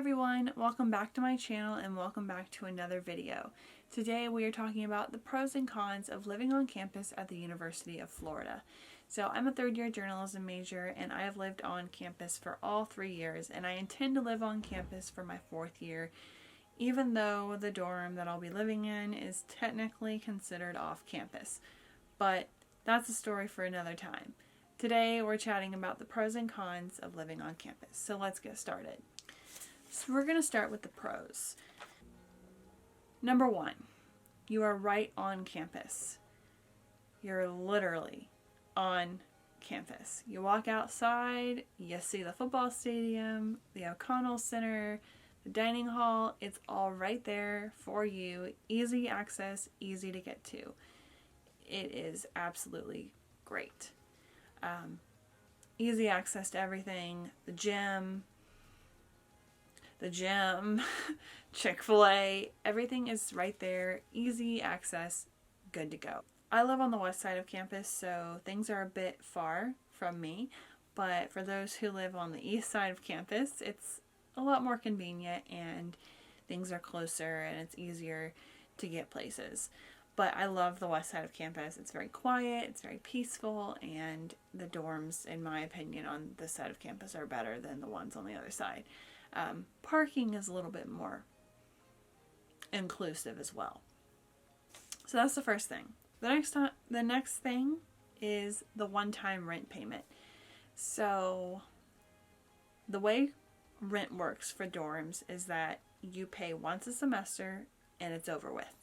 everyone, welcome back to my channel and welcome back to another video. Today we are talking about the pros and cons of living on campus at the University of Florida. So I'm a third year journalism major and I have lived on campus for all 3 years, and I intend to live on campus for my 4th year, even though the dorm that I'll be living in is technically considered off campus. But that's a story for another time. Today we're chatting about the pros and cons of living on campus. So let's get started. So we're going to start with the pros. Number 1, you are right on campus. You're literally on campus. You walk outside, you see the football stadium, the O'Connell Center, the dining hall. It's all right there for you. Easy access, easy to get to. It is absolutely great. Easy access to everything. The gym, Chick-fil-A, everything is right there. Easy access, good to go. I live on the west side of campus, so things are a bit far from me, but for those who live on the east side of campus, it's a lot more convenient and things are closer and it's easier to get places. But I love the west side of campus. It's very quiet, it's very peaceful, and the dorms, in my opinion, on this side of campus are better than the ones on the other side. Parking is a little bit more inclusive as well. So that's the first thing. The next thing is the one-time rent payment. So the way rent works for dorms is that you pay once a semester and it's over with.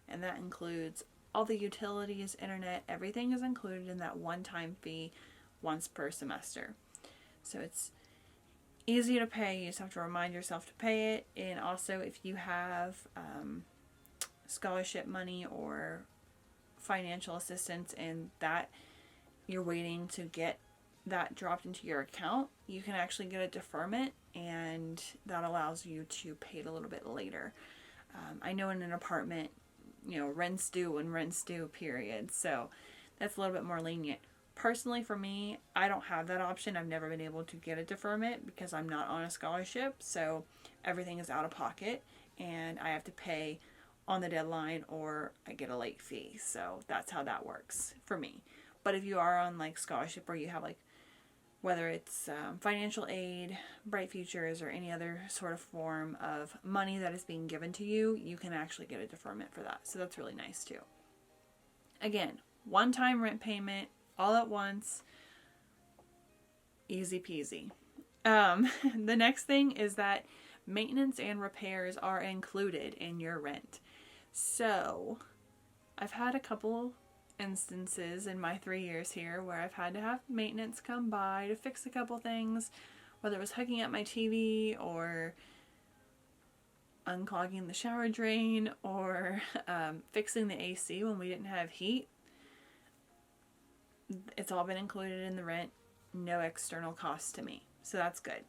And that includes all the utilities, internet, everything is included in that one-time fee once per semester. So it's easy to pay. You just have to remind yourself to pay it. And also if you have scholarship money or financial assistance and that you're waiting to get that dropped into your account, you can actually get a deferment, and that allows you to pay it a little bit later. I know in an apartment, rent's due when rent's due, period. So that's a little bit more lenient. Personally, for me, I don't have that option. I've never been able to get a deferment because I'm not on a scholarship. So everything is out of pocket and I have to pay on the deadline or I get a late fee. So that's how that works for me. But if you are on like scholarship or you have like, whether it's financial aid, Bright Futures, or any other sort of form of money that is being given to you, you can actually get a deferment for that. So that's really nice too. Again, one-time rent payment, all at once, easy peasy. The next thing is that maintenance and repairs are included in your rent. So I've had a couple instances in my 3 years here where I've had to have maintenance come by to fix a couple things, whether it was hooking up my TV or unclogging the shower drain or fixing the AC when we didn't have heat. It's all been included in the rent, no external cost to me, so that's good.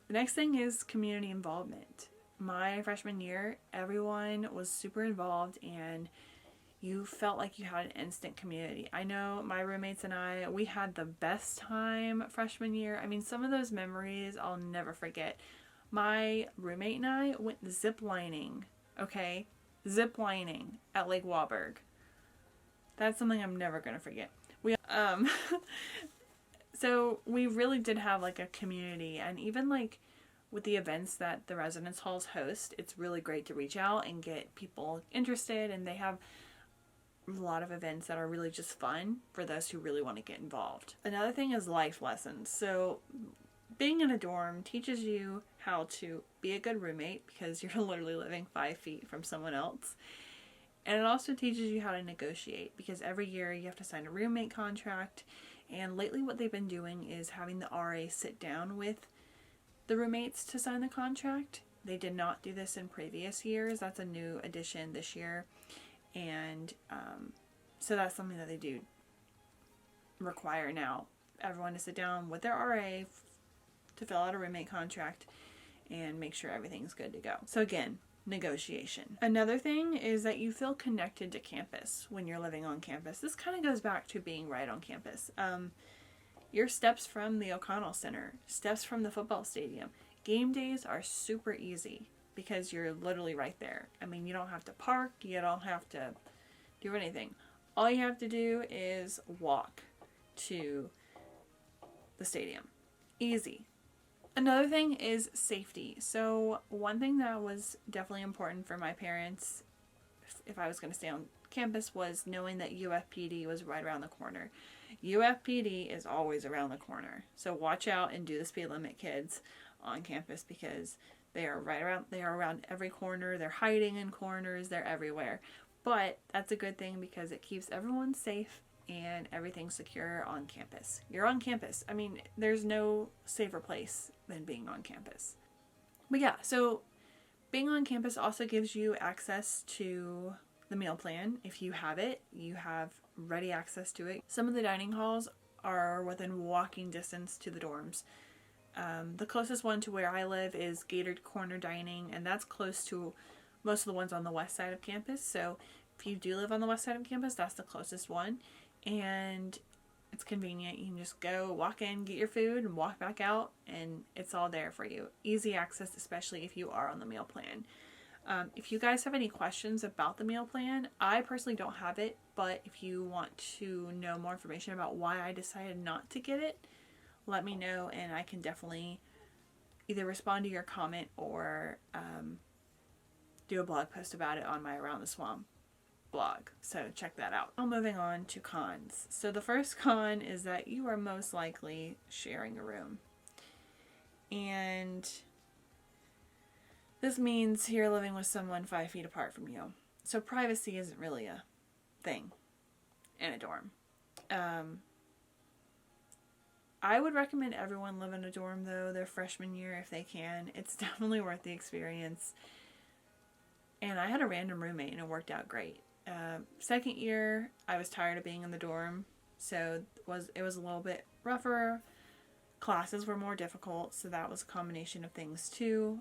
The next thing is community involvement. My freshman year, everyone was super involved and you felt like you had an instant community. I know my roommates and I, we had the best time freshman year. I mean, some of those memories I'll never forget. My roommate and I went zip lining, okay? Zip lining at Lake Wahlberg. That's something I'm never going to forget. So we really did have like a community, and even like with the events that the residence halls host, it's really great to reach out and get people interested, and they have a lot of events that are really just fun for those who really want to get involved. Another thing is life lessons. So being in a dorm teaches you how to be a good roommate because you're literally living 5 feet from someone else. And it also teaches you how to negotiate because every year you have to sign a roommate contract. And lately what they've been doing is having the RA sit down with the roommates to sign the contract. They did not do this in previous years. That's a new addition this year. And so that's something that they do require now. Everyone to sit down with their RA to fill out a roommate contract and make sure everything's good to go. So again, negotiation. Another thing is that you feel connected to campus when you're living on campus. This kind of goes back to being right on campus. Your steps from the O'Connell Center, steps from the football stadium, Game days are super easy because you're literally right there. I mean, you don't have to park, you don't have to do anything. All you have to do is walk to the stadium. Easy. Another thing is safety. So one thing that was definitely important for my parents if I was going to stay on campus was knowing that UFPD was right around the corner. UFPD is always around the corner. So watch out and do the speed limit, kids, on campus, because they are around every corner. They're hiding in corners. They're everywhere. But that's a good thing because it keeps everyone safe and everything secure on campus. You're on campus. I mean, there's no safer place than being on campus. But yeah, so being on campus also gives you access to the meal plan. If you have it, you have ready access to it. Some of the dining halls are within walking distance to the dorms. The closest one to where I live is Gated Corner Dining, and that's close to most of the ones on the west side of campus. So if you do live on the west side of campus, that's the closest one. And it's convenient. You can just go, walk in, get your food, and walk back out, and it's all there for you. Easy access, especially if you are on the meal plan. If you guys have any questions about the meal plan, I personally don't have it, but if you want to know more information about why I decided not to get it, let me know, and I can definitely either respond to your comment or do a blog post about it on my Around the Swamp blog. So check that out. Now moving on to cons. So the first con is that you are most likely sharing a room. And this means you're living with someone 5 feet apart from you. So privacy isn't really a thing in a dorm. I would recommend everyone live in a dorm though their freshman year if they can. It's definitely worth the experience. And I had a random roommate and it worked out great. Second year, I was tired of being in the dorm, so it was a little bit rougher. Classes were more difficult, so that was a combination of things too.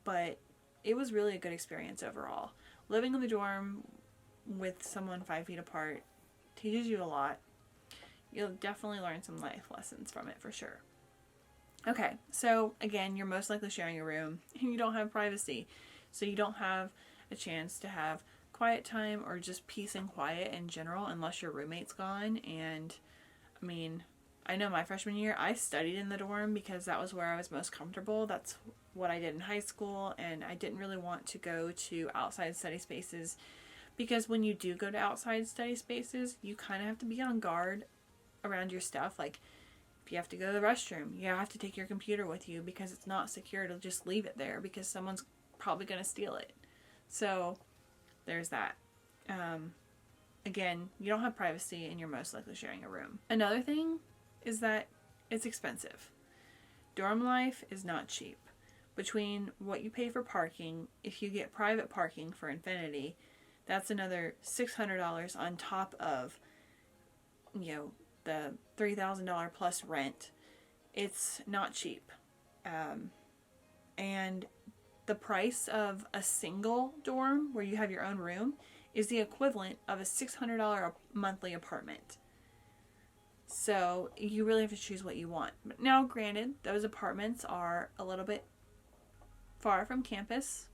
But it was really a good experience overall. Living in the dorm with someone 5 feet apart teaches you a lot. You'll definitely learn some life lessons from it for sure. Okay, so again, you're most likely sharing a room and you don't have privacy. So you don't have a chance to have quiet time or just peace and quiet in general unless your roommate's gone. And I mean, I know my freshman year I studied in the dorm because that was where I was most comfortable. That's what I did in high school, and I didn't really want to go to outside study spaces because when you do go to outside study spaces, you kind of have to be on guard around your stuff. Like if you have to go to the restroom, you have to take your computer with you because it's not secure to just leave it there because someone's probably going to steal it. So there's that. Again, you don't have privacy and you're most likely sharing a room. Another thing is that it's expensive. Dorm life is not cheap. Between what you pay for parking, if you get private parking for Infinity, that's another $600 on top of, the $3,000 plus rent. It's not cheap. And the price of a single dorm where you have your own room is the equivalent of a $600 monthly apartment. So you really have to choose what you want. But now, granted, those apartments are a little bit far from campus,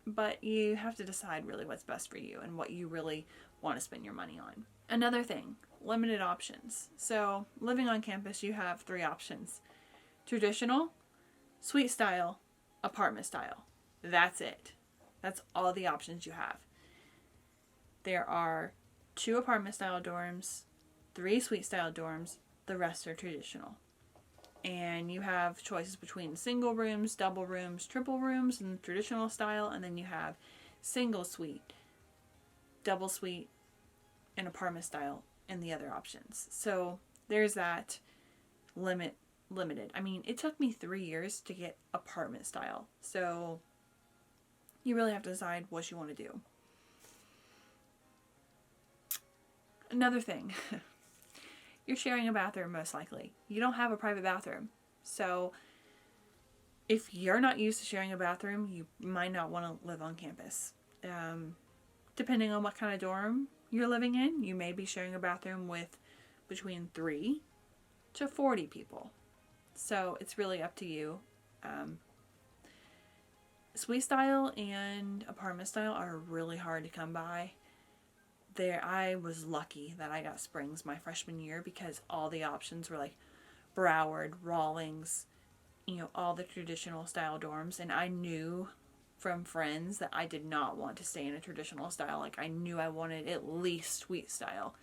but you have to decide really what's best for you and what you really want to spend your money on. Another thing, limited options. So living on campus, you have 3 options: traditional, suite style, apartment style. That's it. That's all the options you have. There are 2 apartment style dorms, 3 suite style dorms, the rest are traditional. And you have choices between single rooms, double rooms, triple rooms in traditional style, and then you have single suite, double suite, and apartment style in the other options. So there's that limited. I mean, it took me 3 years to get apartment style. So you really have to decide what you want to do. Another thing, you're sharing a bathroom most likely. You don't have a private bathroom. So if you're not used to sharing a bathroom, you might not want to live on campus. Depending on what kind of dorm you're living in, you may be sharing a bathroom with between 3 to 40 people. So it's really up to you Suite style and apartment style are really hard to come by. I was lucky that I got Springs my freshman year because all the options were like Broward, Rawlings, all the traditional style dorms. And I knew from friends that I did not want to stay in a traditional style. Like, I knew I wanted at least suite style.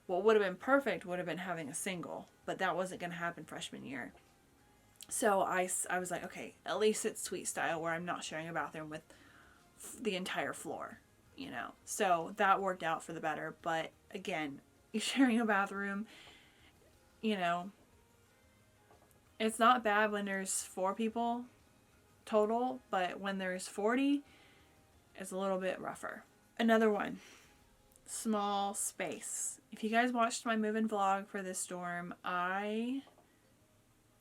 What would have been perfect would have been having a single, but that wasn't going to happen freshman year. So I was like, okay, at least it's suite style where I'm not sharing a bathroom with the entire floor, So that worked out for the better. But again, you're sharing a bathroom, it's not bad when there's 4 people total, but when there's 40, it's a little bit rougher. Another one, small space. If you guys watched my move-in vlog for this dorm, I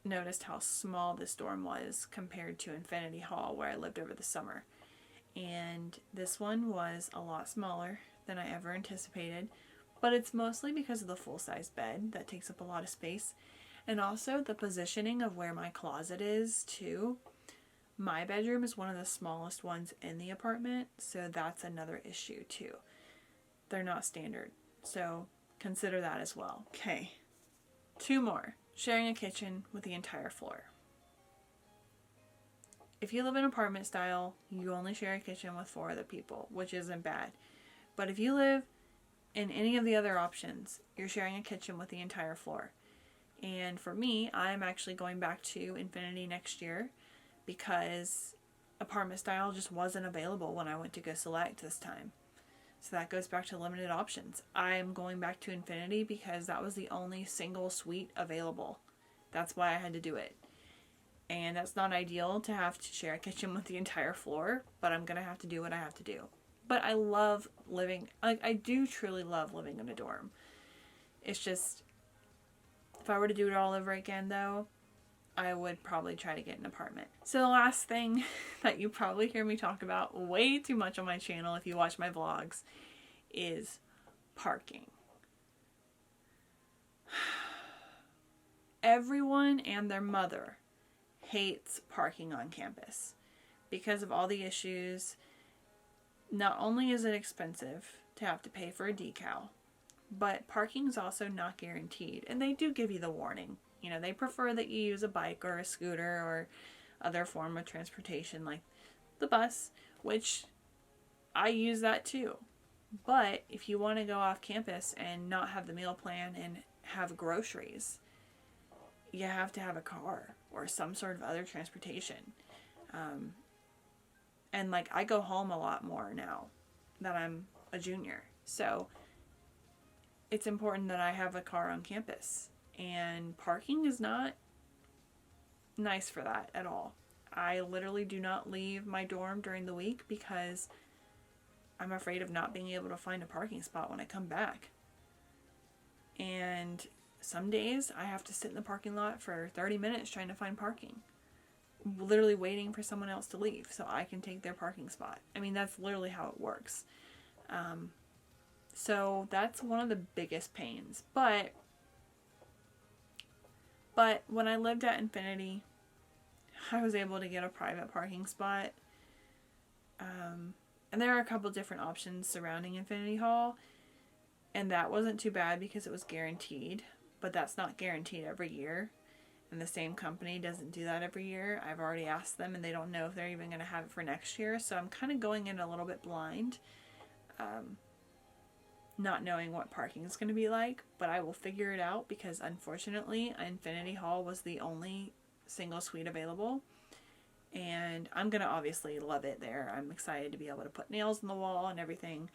noticed how small this dorm was compared to Infinity Hall where I lived over the summer. And this one was a lot smaller than I ever anticipated, but it's mostly because of the full-size bed that takes up a lot of space, and also the positioning of where my closet is too. My bedroom is one of the smallest ones in the apartment, so that's another issue too. They're not standard, so consider that as well. Okay, 2 more. Sharing a kitchen with the entire floor. If you live in apartment style, you only share a kitchen with 4 other people, which isn't bad. But if you live in any of the other options, you're sharing a kitchen with the entire floor. And for me, I'm actually going back to Infinity next year because apartment style just wasn't available when I went to go select this time. So that goes back to limited options. I am going back to Infinity because that was the only single suite available. That's why I had to do it. And that's not ideal to have to share a kitchen with the entire floor, but I'm going to have to do what I have to do. But I love living, I do truly love living in a dorm. It's just, if I were to do it all over again though, I would probably try to get an apartment. So the last thing that you probably hear me talk about way too much on my channel if you watch my vlogs is parking. Everyone and their mother hates parking on campus because of all the issues. Not only is it expensive to have to pay for a decal, but parking is also not guaranteed. And they do give you the warning. They prefer that you use a bike or a scooter or other form of transportation like the bus, which I use that too. But if you want to go off campus and not have the meal plan and have groceries, you have to have a car or some sort of other transportation. And I go home a lot more now that I'm a junior. So it's important that I have a car on campus. And parking is not nice for that at all. I literally do not leave my dorm during the week because I'm afraid of not being able to find a parking spot when I come back. And some days I have to sit in the parking lot for 30 minutes trying to find parking. Literally waiting for someone else to leave so I can take their parking spot. I mean, that's literally how it works. So that's one of the biggest pains. But when I lived at Infinity, I was able to get a private parking spot. And there are a couple different options surrounding Infinity Hall. And that wasn't too bad because it was guaranteed. But that's not guaranteed every year. And the same company doesn't do that every year. I've already asked them and they don't know if they're even going to have it for next year. So I'm kind of going in a little bit blind. Not knowing what parking is going to be like, but I will figure it out because unfortunately Infinity Hall was the only single suite available, and I'm going to obviously love it there. I'm excited to be able to put nails on the wall and everything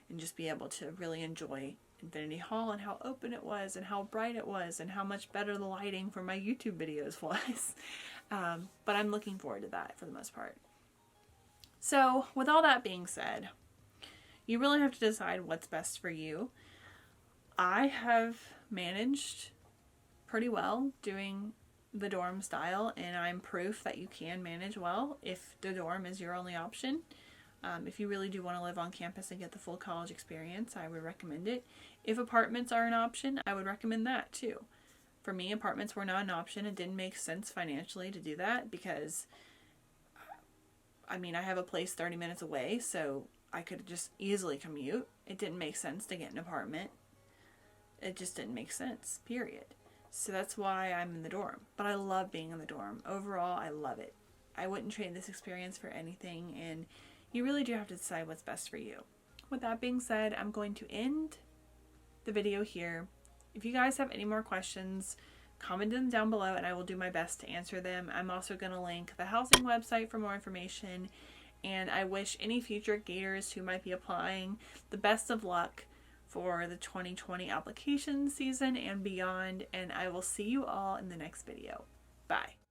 and just be able to really enjoy Infinity Hall and how open it was and how bright it was and how much better the lighting for my YouTube videos was. But I'm looking forward to that for the most part. So with all that being said, you really have to decide what's best for you. I have managed pretty well doing the dorm style, and I'm proof that you can manage well if the dorm is your only option. If you really do want to live on campus and get the full college experience, I would recommend it. If apartments are an option, I would recommend that too. For me, apartments were not an option. It didn't make sense financially to do that because, I mean, I have a place 30 minutes away, so I could just easily commute. It didn't make sense to get an apartment. It just didn't make sense, period. So that's why I'm in the dorm. But I love being in the dorm. Overall, I love it. I wouldn't trade this experience for anything, and you really do have to decide what's best for you. With that being said, I'm going to end the video here. If you guys have any more questions, comment them down below and I will do my best to answer them. I'm also going to link the housing website for more information, and I wish any future Gators who might be applying the best of luck for the 2020 application season and beyond, and I will see you all in the next video. Bye.